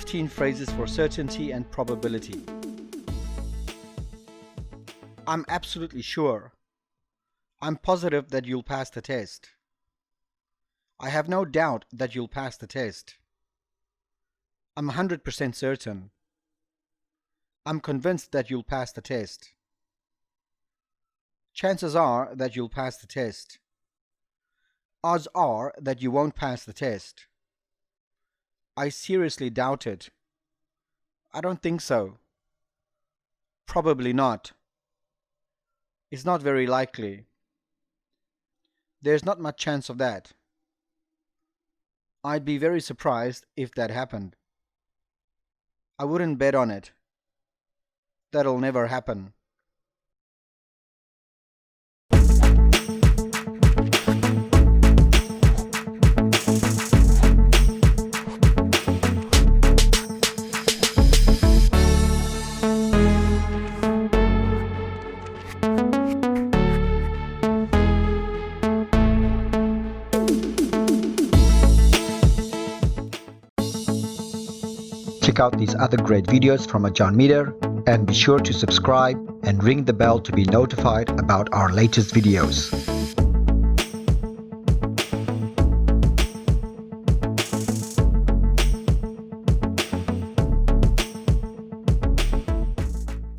15 phrases for certainty and probability. I'm absolutely sure. I'm positive that you'll pass the test. I have no doubt that you'll pass the test. I'm 100% certain. I'm convinced that you'll pass the test. Chances are that you'll pass the test. Odds are that you won't pass the test. I seriously doubt it. I don't think so. Probably not. It's not very likely. There's not much chance of that. I'd be very surprised if that happened. I wouldn't bet on it. That'll never happen. Check out these other great videos from Ajarn Mieder and be sure to subscribe and ring the bell to be notified about our latest videos.